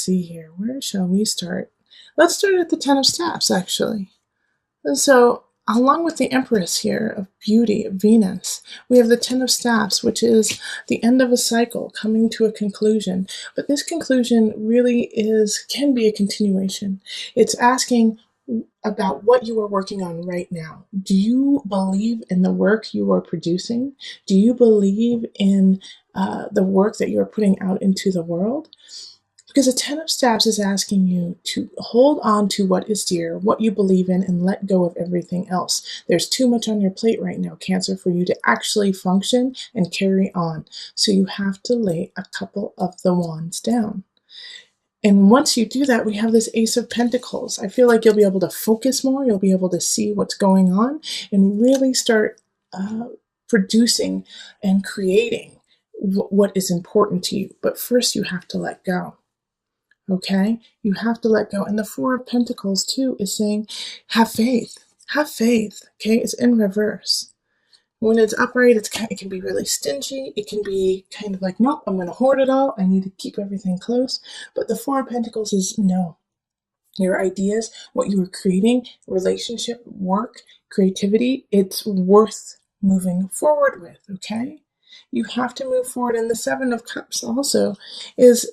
see here. Where shall we start? Let's start at the Ten of Staffs, actually. And so, along with the Empress here of beauty, Venus, we have the Ten of Staffs, which is the end of a cycle coming to a conclusion. But this conclusion really can be a continuation. It's asking about what you are working on right now. Do you believe in the work you are producing? Do you believe in the work that you are putting out into the world? Because the Ten of Staffs is asking you to hold on to what is dear, what you believe in, and let go of everything else. There's too much on your plate right now, Cancer, for you to actually function and carry on. So you have to lay a couple of the wands down. And once you do that, we have this Ace of Pentacles. I feel like you'll be able to focus more. You'll be able to see what's going on and really start producing and creating what is important to you. But first, you have to let go. Okay? You have to let go. And the Four of Pentacles, too, is saying, have faith. Have faith. Okay? It's in reverse. When it's upright, it can be really stingy. It can be kind of like, nope, I'm going to hoard it all. I need to keep everything close. But the Four of Pentacles is no. Your ideas, what you are creating, relationship, work, creativity, it's worth moving forward with, okay? You have to move forward. And the Seven of Cups also is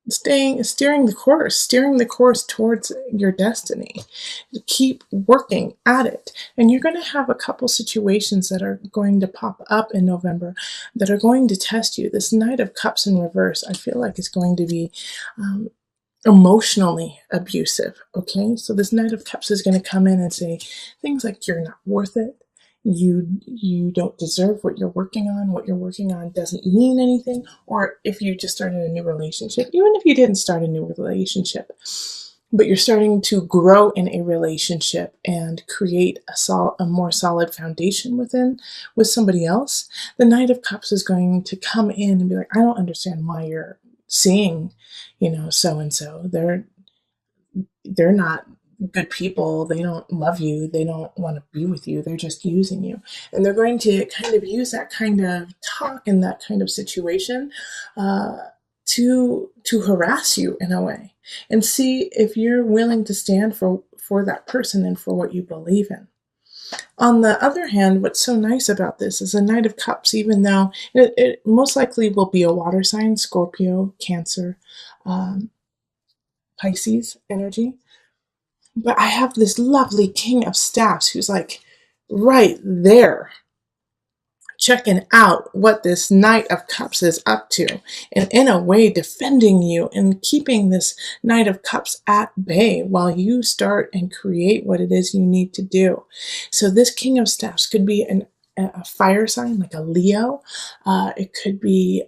steering the course towards your destiny. Keep working at it. And you're going to have a couple situations that are going to pop up in November that are going to test you. This Knight of Cups in reverse, I feel like is going to be emotionally abusive. Okay, so this Knight of Cups is going to come in and say things like, you're not worth it. You don't deserve what you're working on. What you're working on doesn't mean anything. Or if you just started a new relationship, even if you didn't start a new relationship, but you're starting to grow in a relationship and create a more solid foundation with somebody else, the Knight of Cups is going to come in and be like, I don't understand why you're seeing, so and so. They're not good people. They don't love you. They don't want to be with you. They're just using you. And they're going to kind of use that kind of talk and that kind of situation to harass you in a way, and see if you're willing to stand for that person and for what you believe in. On the other hand, what's so nice about this is a Knight of Cups, even though it most likely will be a water sign, Scorpio, Cancer, Pisces energy. But I have this lovely King of Staffs who's like right there, checking out what this Knight of Cups is up to, and in a way defending you and keeping this Knight of Cups at bay while you start and create what it is you need to do. So this King of Staffs could be a fire sign, like a Leo. It could be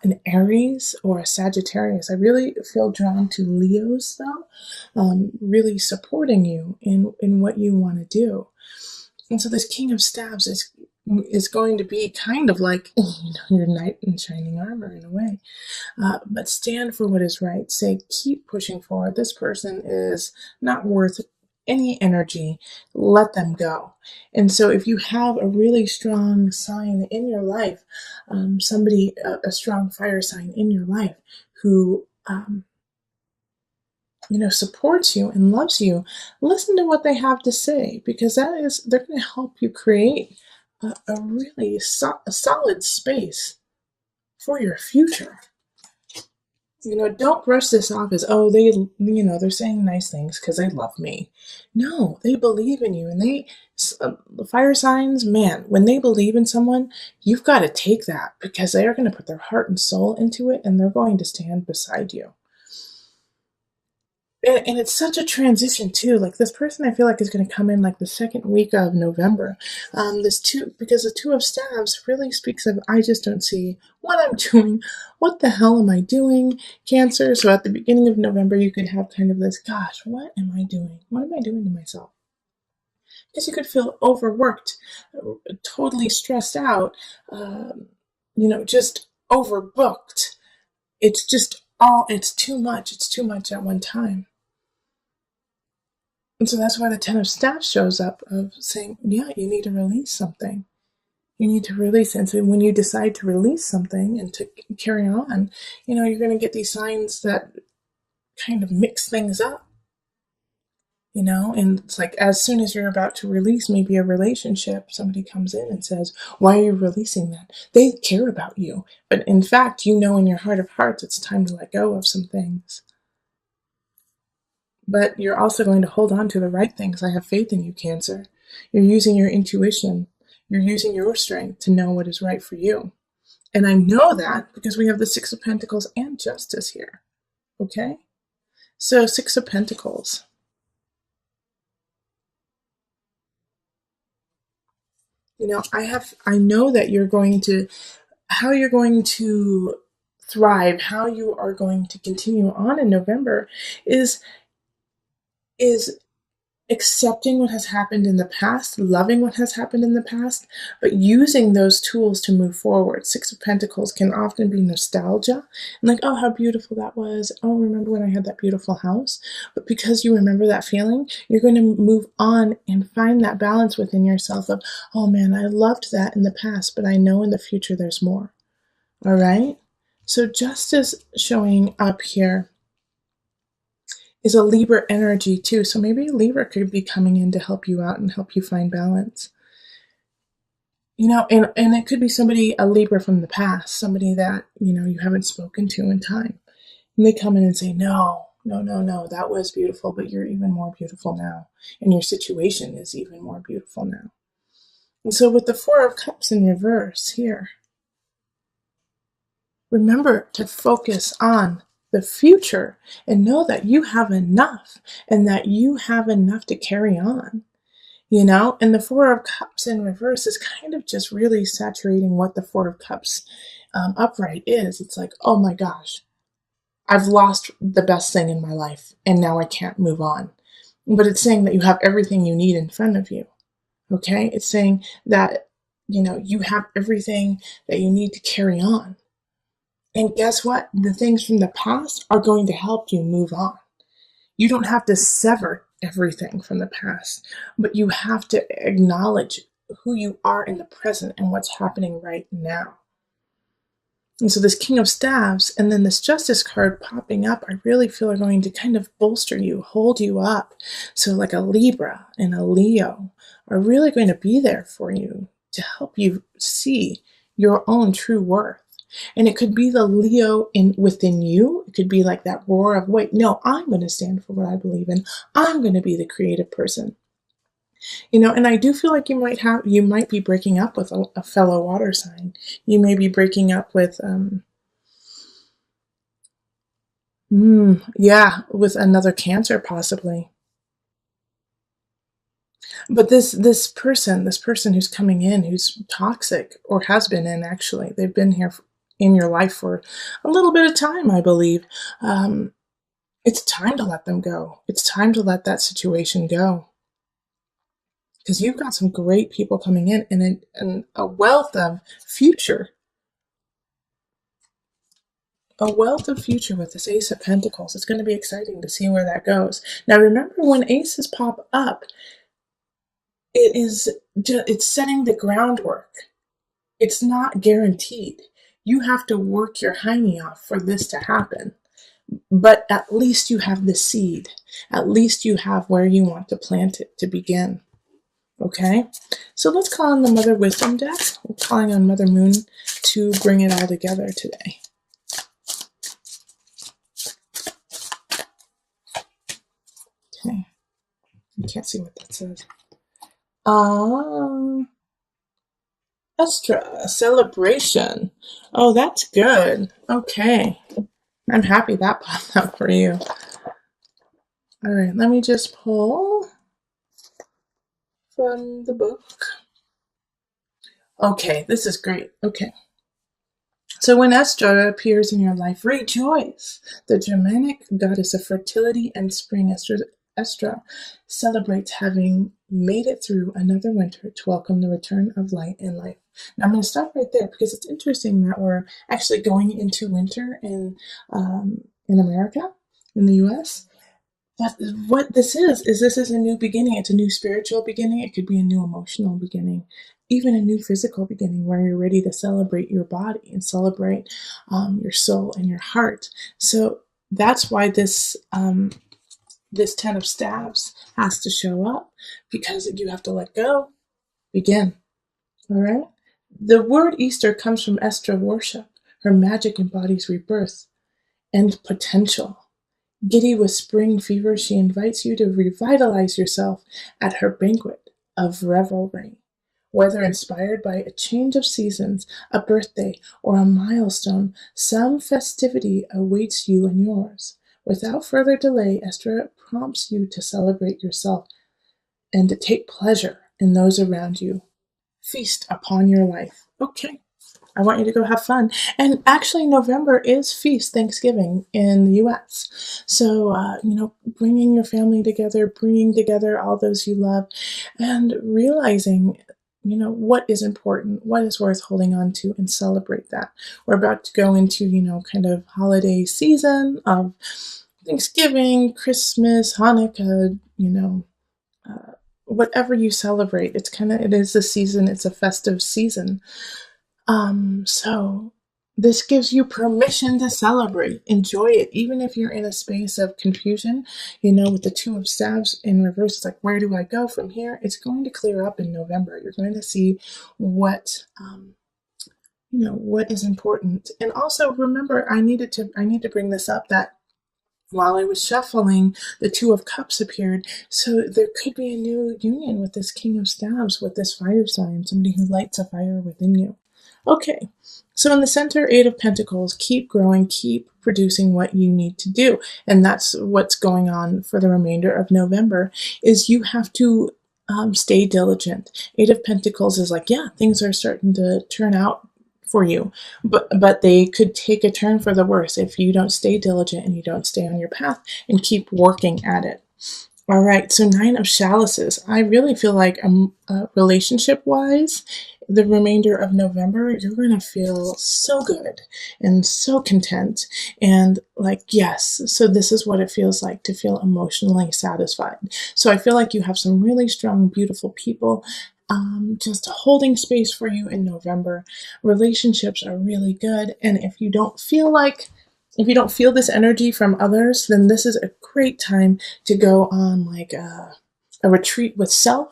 an Aries or a Sagittarius. I really feel drawn to Leos, though, really supporting you in what you want to do. And so this King of Staffs is going to be kind of like your knight in shining armor in a way. But stand for what is right. Say, keep pushing forward. This person is not worth any energy. Let them go. And so if you have a really strong sign in your life, a strong fire sign in your life who supports you and loves you, listen to what they have to say, because they're going to help you create a really solid space for your future. Don't brush this off as, they're saying nice things because they love me. No, they believe in you. And the fire signs, man, when they believe in someone, you've got to take that, because they are going to put their heart and soul into it, and they're going to stand beside you. And it's such a transition too. Like, this person, I feel like, is going to come in like the second week of November. Because the Two of Staves really speaks of, I just don't see what I'm doing. What the hell am I doing, Cancer? So at the beginning of November, you could have kind of this, gosh, what am I doing? What am I doing to myself? Because you could feel overworked, totally stressed out, just overbooked. It's too much. It's too much at one time. And so that's why the Ten of Staffs shows up, of saying, yeah, you need to release something. You need to release it. And so when you decide to release something and to carry on, you're going to get these signs that kind of mix things up, and it's like as soon as you're about to release maybe a relationship, somebody comes in and says, why are you releasing that? They care about you. But in fact, in your heart of hearts, it's time to let go of some things. But you're also going to hold on to the right things. I have faith in you, Cancer. You're using your intuition. You're using your strength to know what is right for you. And I know that because we have the Six of Pentacles and Justice here. Okay? So, Six of Pentacles. I know that how you're going to thrive, how you are going to continue on in November is accepting what has happened in the past, loving what has happened in the past, but using those tools to move forward. Six of Pentacles can often be nostalgia and like, oh, how beautiful that was. Oh, remember when I had that beautiful house? But because you remember that feeling, you're going to move on and find that balance within yourself of, oh man, I loved that in the past, but I know in the future there's more. All right? So justice showing up here is a Libra energy too. So maybe Libra could be coming in to help you out and help you find balance. And it could be a Libra from the past, somebody that, you haven't spoken to in time. And they come in and say, no, no, no, no, that was beautiful, but you're even more beautiful now. And your situation is even more beautiful now. And so with the Four of Cups in reverse here, remember to focus on the future and know that you have enough and that you have enough to carry on, and the Four of Cups in reverse is kind of just really saturating what the Four of Cups upright is. It's like, oh my gosh, I've lost the best thing in my life and now I can't move on. But it's saying that you have everything you need in front of you. Okay? It's saying that, you have everything that you need to carry on. And guess what? The things from the past are going to help you move on. You don't have to sever everything from the past, but you have to acknowledge who you are in the present and what's happening right now. And so this King of Staves and then this Justice card popping up, I really feel are going to kind of bolster you, hold you up. So like a Libra and a Leo are really going to be there for you to help you see your own true worth. And it could be the Leo within you. It could be like that roar of, wait, no, I'm going to stand for what I believe in. I'm going to be the creative person. And I do feel like you might be breaking up with a fellow water sign. You may be breaking up with, with another Cancer possibly. But this person who's coming in, who's toxic or has been in, actually, they've been here in your life for a little bit of time, I believe. It's time to let them go. It's time to let that situation go. Because you've got some great people coming in and a wealth of future. A wealth of future with this Ace of Pentacles. It's going to be exciting to see where that goes. Now remember, when aces pop up, it's setting the groundwork. It's not guaranteed. You have to work your hiney off for this to happen. But at least you have the seed. At least you have where you want to plant it to begin. Okay? So let's call on the Mother Wisdom deck. We're calling on Mother Moon to bring it all together today. Okay. I can't see what that says. Extra celebration. Oh, that's good. Okay. I'm happy that popped up for you. All right, let me just pull from the book. Okay, this is great. Okay. So when Estra appears in your life, rejoice. The Germanic goddess of fertility and spring, Estra celebrates having made it through another winter to welcome the return of light and life. Now I'm going to stop right there because it's interesting that we're actually going into winter in America, in the U.S. But what this is a new beginning. It's a new spiritual beginning. It could be a new emotional beginning, even a new physical beginning where you're ready to celebrate your body and celebrate your soul and your heart. So that's why this Ten of Staves has to show up, because you have to let go, begin. All right? The word Easter comes from Estra worship. Her magic embodies rebirth and potential. Giddy with spring fever, she invites you to revitalize yourself at her banquet of revelry. Whether inspired by a change of seasons, a birthday, or a milestone, some festivity awaits you and yours. Without further delay, Esther prompts you to celebrate yourself and to take pleasure in those around you. Feast upon your life. Okay, I want you to go have fun. And actually, November is Feast Thanksgiving in the US. So, bringing your family together, bringing together all those you love, and realizing, what is important, what is worth holding on to, and celebrate that. We're about to go into, kind of holiday season of Thanksgiving, Christmas, Hanukkah, whatever you celebrate. It is a season, it's a festive season. So this gives you permission to celebrate, enjoy it, even if you're in a space of confusion, with the Two of Staves in reverse. It's like, where do I go from here? It's going to clear up in November. You're going to see what, what is important. And also remember, I need to bring this up, that while I was shuffling, the Two of Cups appeared. So there could be a new union with this King of Staves, with this fire sign, somebody who lights a fire within you. Okay, so in the center, Eight of Pentacles, keep growing, keep producing what you need to do. And that's what's going on for the remainder of November, is you have to stay diligent. Eight of Pentacles is like, yeah, things are starting to turn out for you, but they could take a turn for the worse if you don't stay diligent and you don't stay on your path and keep working at it. All right, so Nine of Chalices. I really feel like relationship-wise, the remainder of November, you're going to feel so good and so content and like, yes, so this is what it feels like to feel emotionally satisfied. So I feel like you have some really strong, beautiful people just holding space for you in November. Relationships are really good, and if you don't feel this energy from others, then this is a great time to go on like a retreat with self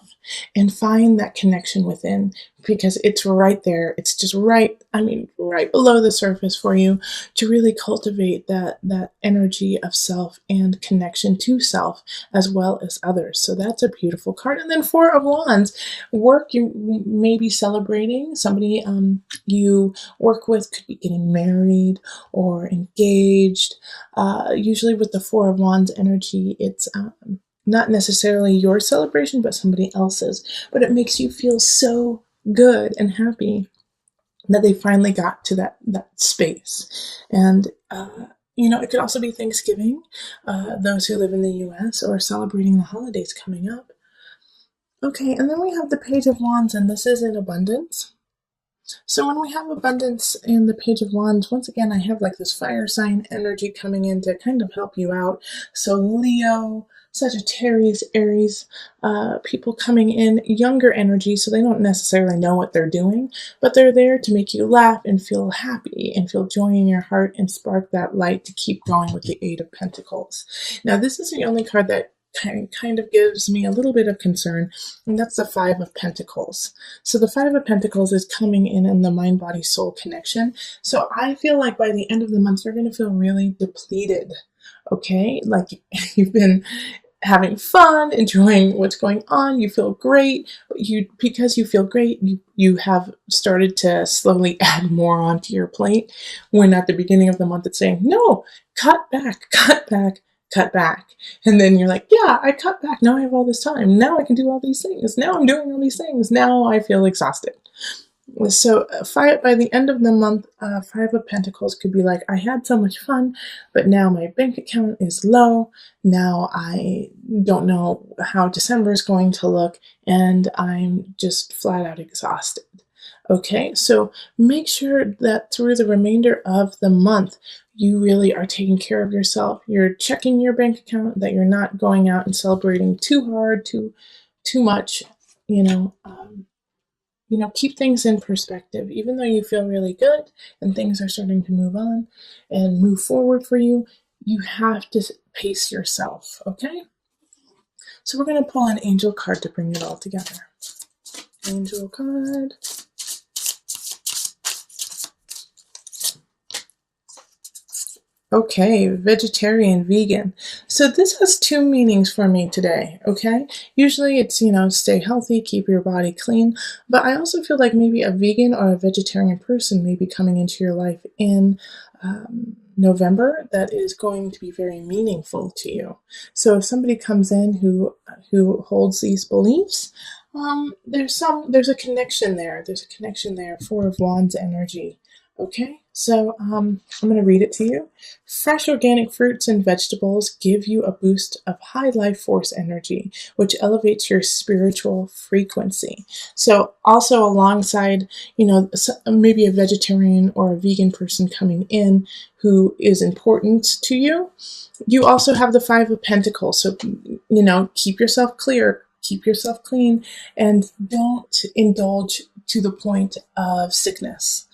and find that connection within, because it's right there. It's just right below the surface for you to really cultivate that energy of self and connection to self as well as others. So that's a beautiful card. And then Four of Wands, work. You may be celebrating somebody you work with, could be getting married or engaged. Usually with the Four of Wands energy, it's not necessarily your celebration, but somebody else's. But it makes you feel so good and happy that they finally got to that space. And it could also be Thanksgiving, those who live in the US, or celebrating the holidays coming up. Okay, and then we have the Page of Wands, and this is in abundance. So when we have abundance in the Page of Wands, once again, I have like this fire sign energy coming in to kind of help you out. So Leo, Sagittarius, Aries, people coming in, younger energy, so they don't necessarily know what they're doing, but they're there to make you laugh and feel happy and feel joy in your heart and spark that light to keep going with the Eight of Pentacles. Now, this is the only card that kind of gives me a little bit of concern, and that's the Five of Pentacles. So the Five of Pentacles is coming in the mind, body, soul connection. So I feel like by the end of the month, you're going to feel really depleted. Okay, like you've been having fun, enjoying what's going on, you feel great, but because you feel great, you have started to slowly add more onto your plate, when at the beginning of the month it's saying, no, cut back, cut back, cut back. And then you're like, yeah, I cut back, now I have all this time, now I can do all these things, now I'm doing all these things, now I feel exhausted. So by the end of the month, Five of Pentacles could be like, I had so much fun, but now my bank account is low. Now I don't know how December is going to look, and I'm just flat out exhausted. Okay, so make sure that through the remainder of the month, you really are taking care of yourself. You're checking your bank account, that you're not going out and celebrating too hard, too much, keep things in perspective. Even though you feel really good and things are starting to move on and move forward for you, You have to pace yourself, okay? So we're going to pull an angel card to bring it all together. Angel card. Okay, vegetarian, vegan. So this has two meanings for me today, okay? Usually it's, stay healthy, keep your body clean, but I also feel like maybe a vegan or a vegetarian person may be coming into your life in November that is going to be very meaningful to you. So if somebody comes in who holds these beliefs, there's a connection there. There's a connection there. Four of Wands energy. Okay, so I'm going to read it to you. Fresh organic fruits and vegetables give you a boost of high life force energy, which elevates your spiritual frequency. So also alongside, maybe a vegetarian or a vegan person coming in who is important to you, you also have the Five of Pentacles. So, keep yourself clear, keep yourself clean, and don't indulge to the point of sickness.